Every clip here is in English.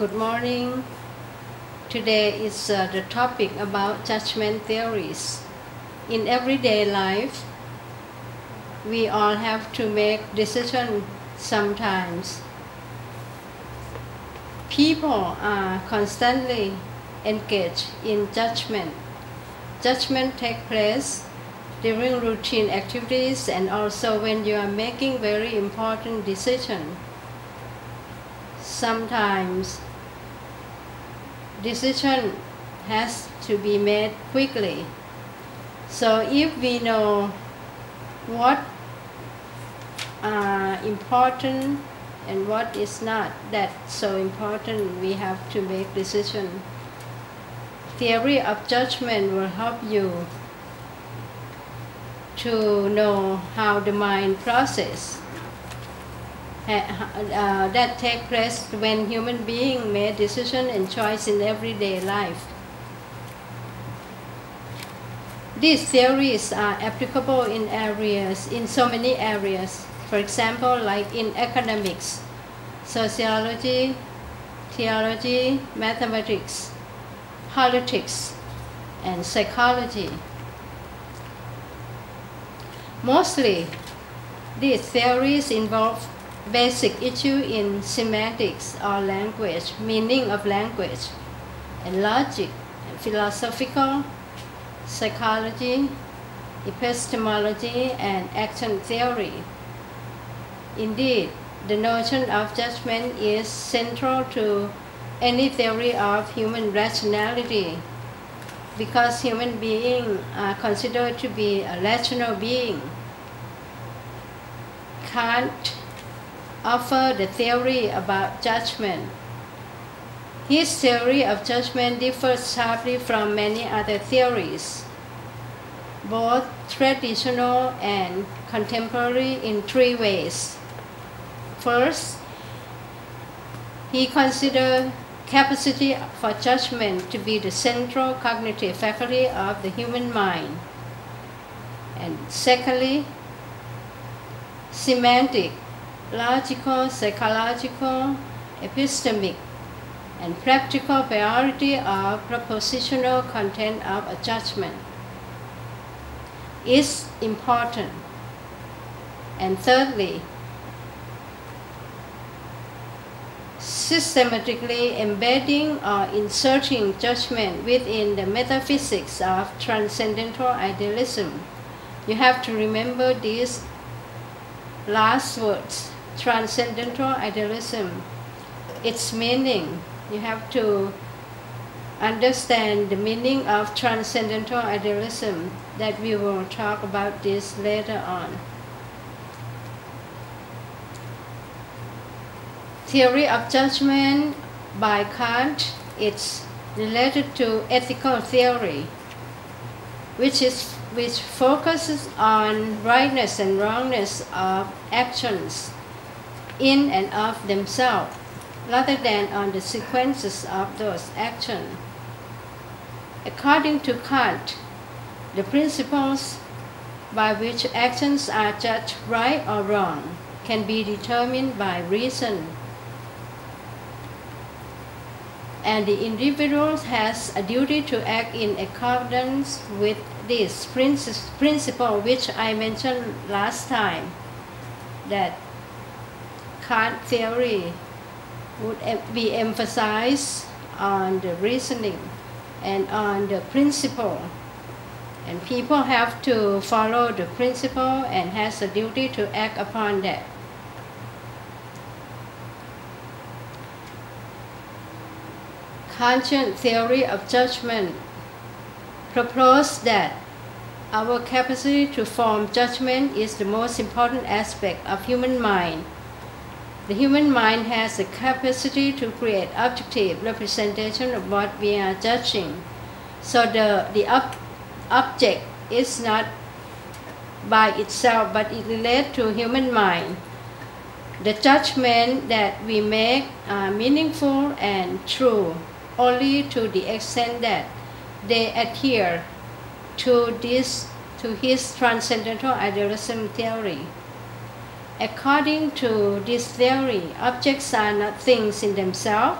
Good morning. Today is the topic about judgment theories. In everyday life, we all have to make decisions sometimes. People are constantly engaged in judgment. Judgment takes place during routine activities and also when you are making very important decisions. Sometimes decision has to be made quickly. So if we know what are important and what is not that so important, we have to make decision. Theory of judgment will help you to know how the mind process that take place when human being make decision and choice in everyday life. These theories are applicable in so many areas. For example, like in academics, sociology, theology, mathematics, politics, and psychology. Mostly, these theories involve basic issue in semantics or language, meaning of language, and logic, and philosophical, psychology, epistemology, and action theory. Indeed, the notion of judgment is central to any theory of human rationality because human beings are considered to be a rational being. Kant offer the theory about judgment. His theory of judgment differs sharply from many other theories, both traditional and contemporary, in three ways. First, he considers capacity for judgment to be the central cognitive faculty of the human mind. And secondly, semantic, logical, psychological, epistemic, and practical priority of propositional content of a judgment is important. And thirdly, systematically embedding or inserting judgment within the metaphysics of transcendental idealism. You have to remember these last words, transcendental idealism. Its meaning, you have to understand the meaning of transcendental idealism that we will talk about this later on. Theory of judgment by Kant is related to ethical theory, which focuses on rightness and wrongness of actions in and of themselves, rather than on the sequences of those actions. According to Kant, the principles by which actions are judged right or wrong can be determined by reason, and the individual has a duty to act in accordance with this principle, which I mentioned last time, that Kant theory would be emphasized on the reasoning and on the principle, and people have to follow the principle and has a duty to act upon that. Kantian theory of judgment proposed that our capacity to form judgment is the most important aspect of human mind. The human mind has the capacity to create objective representation of what we are judging. So the object is not by itself, but it relates to human mind. The judgment that we make are meaningful and true only to the extent that they adhere to his transcendental idealism theory. According to this theory, objects are not things in themselves,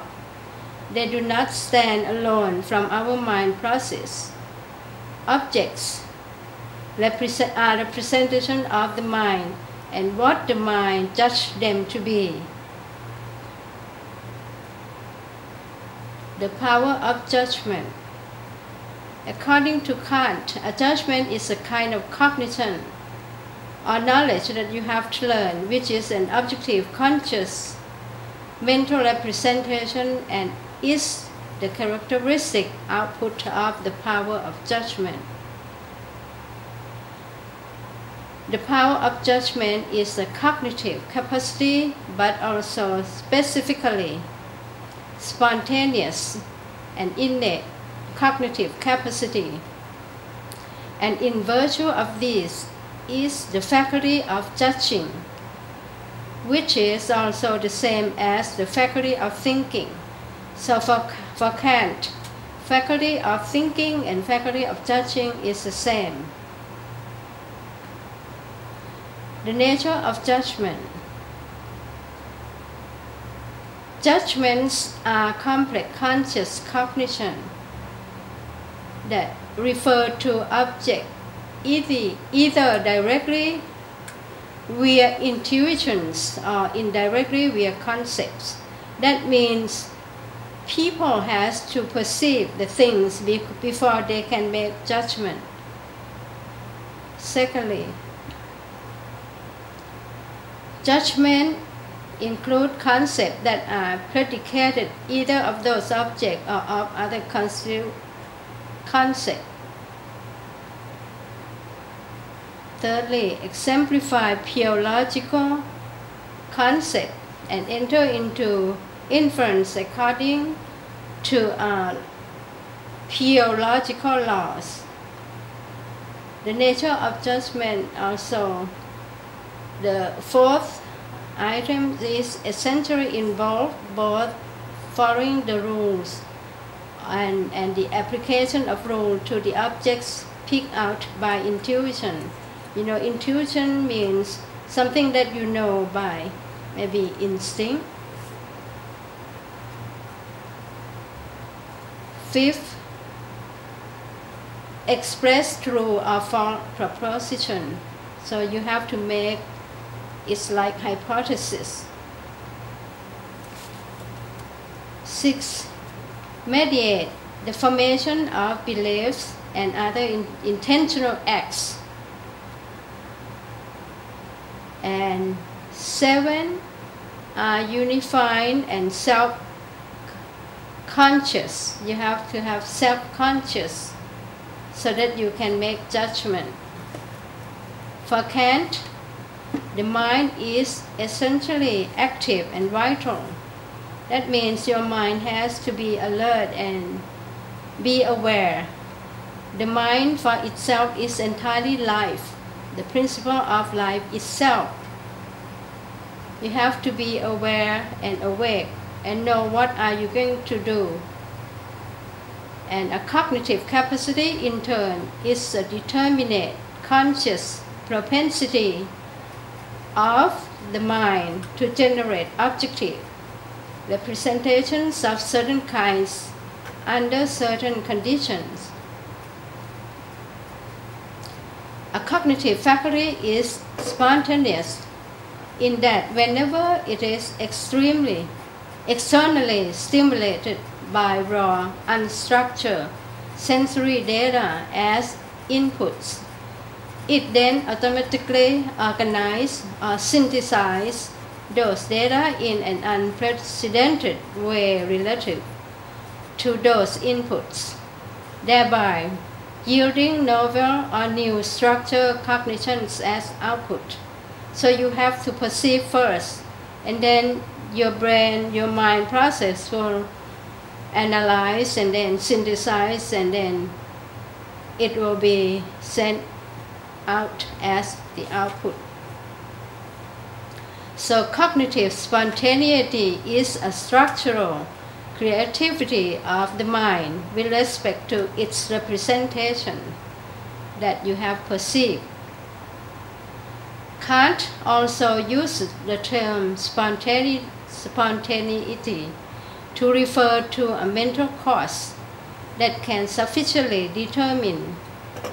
They do not stand alone from our mind process. Objects are representation of the mind and what the mind judges them to be. The power of judgment. According to Kant, a judgment is a kind of cognition or knowledge that you have to learn, which is an objective, conscious, mental representation and is the characteristic output of the power of judgment. The power of judgment is a cognitive capacity, but also specifically spontaneous and innate cognitive capacity. And in virtue of this is the faculty of judging, which is also the same as the faculty of thinking. So for Kant, faculty of thinking and faculty of judging is the same. The nature of judgment. Judgments are complex conscious cognition that refer to object either directly via intuitions or indirectly via concepts. That means people has to perceive the things before they can make judgment. Secondly, judgment include concepts that are predicated either of those objects or of other concepts. Thirdly, exemplify pure logical concept and enter into inference according to pure logical laws. The nature of judgment also. The fourth item is essentially involved both following the rules and the application of rules to the objects picked out by intuition. You know, intuition means something that you know by maybe instinct. Fifth, express true or false proposition. So you have to make it's like hypothesis. 6. Mediate the formation of beliefs and other intentional acts. And 7. Unified and self-conscious. You have to have self-conscious so that you can make judgment. For Kant, the mind is essentially active and vital. That means your mind has to be alert and be aware. The mind for itself is entirely life, the principle of life itself. You have to be aware and awake and know what are you going to do. And a cognitive capacity in turn is a determinate, conscious propensity of the mind to generate objective representations of certain kinds under certain conditions. A cognitive faculty is spontaneous in that whenever it is extremely externally stimulated by raw, unstructured sensory data as inputs, it then automatically organizes or synthesizes those data in an unprecedented way relative to those inputs, thereby yielding novel or new structure cognitions as output. So you have to perceive first, and then your brain, your mind process will analyze and then synthesize, and then it will be sent out as the output. So cognitive spontaneity is a structural creativity of the mind with respect to its representation that you have perceived. Kant also uses the term spontaneity to refer to a mental cause that can sufficiently determine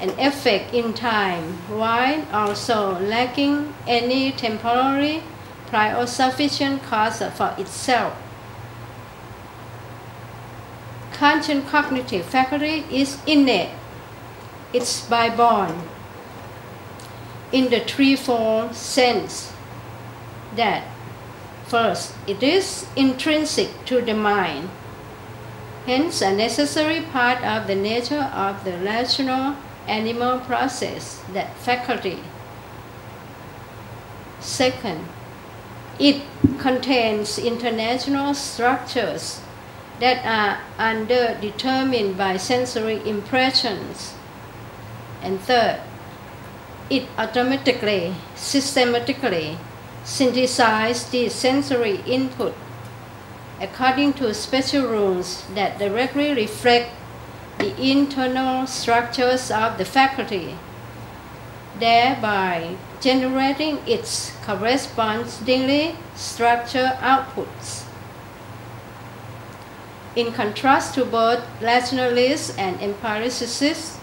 an effect in time while also lacking any temporary prior sufficient cause for itself. Kantian cognitive faculty is innate, it's by-born, in the threefold sense that first, it is intrinsic to the mind, hence a necessary part of the nature of the rational animal process, that faculty. Second, it contains international structures that are underdetermined by sensory impressions. And third, it automatically, systematically synthesizes these sensory input according to special rules that directly reflect the internal structures of the faculty, thereby generating its correspondingly structured outputs. In contrast to both rationalists and empiricists,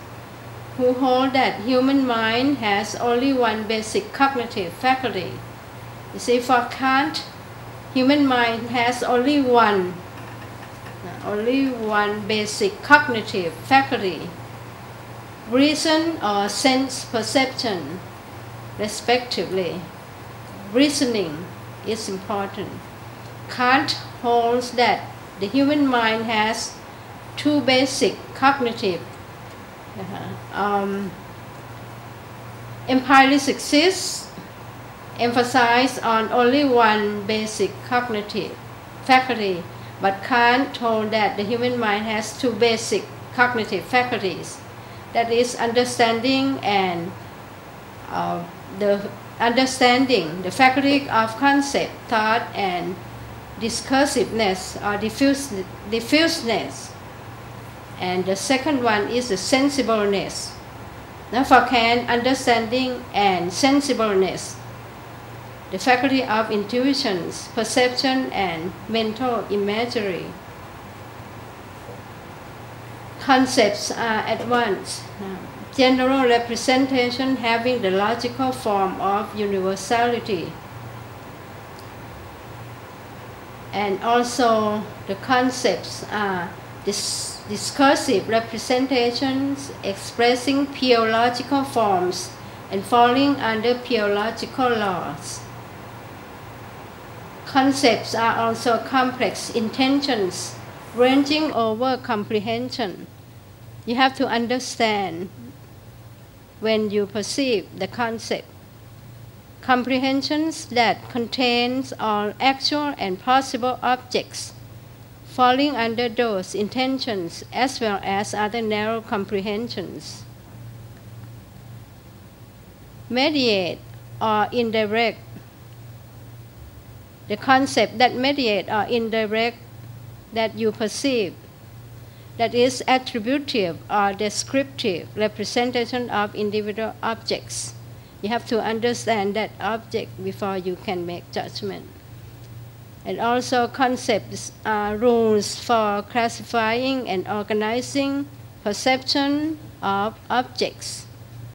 who hold that human mind has only one basic cognitive faculty. You see, for Kant, human mind has only one basic cognitive faculty, reason or sense perception, respectively. Reasoning is important. Kant holds that the human mind has two basic cognitive empiricists emphasize on only one basic cognitive faculty, but Kant told that the human mind has two basic cognitive faculties, that is understanding and the faculty of concept, thought, and discursiveness or diffuseness. And the second one is the sensibleness. Now for Kant, understanding and sensibleness, the faculty of intuitions, perception, and mental imagery. Concepts are at once general representation having the logical form of universality, and also the concepts are discursive representations expressing pure logical forms and falling under pure logical laws. Concepts are also complex intentions ranging over comprehension. You have to understand when you perceive the concept. Comprehensions that contains all actual and possible objects falling under those intentions as well as other narrow comprehensions. Mediate or indirect. The concept that mediate or indirect that you perceive, that is attributive or descriptive representation of individual objects. You have to understand that object before you can make judgment. And also concepts are rules for classifying and organizing perception of objects.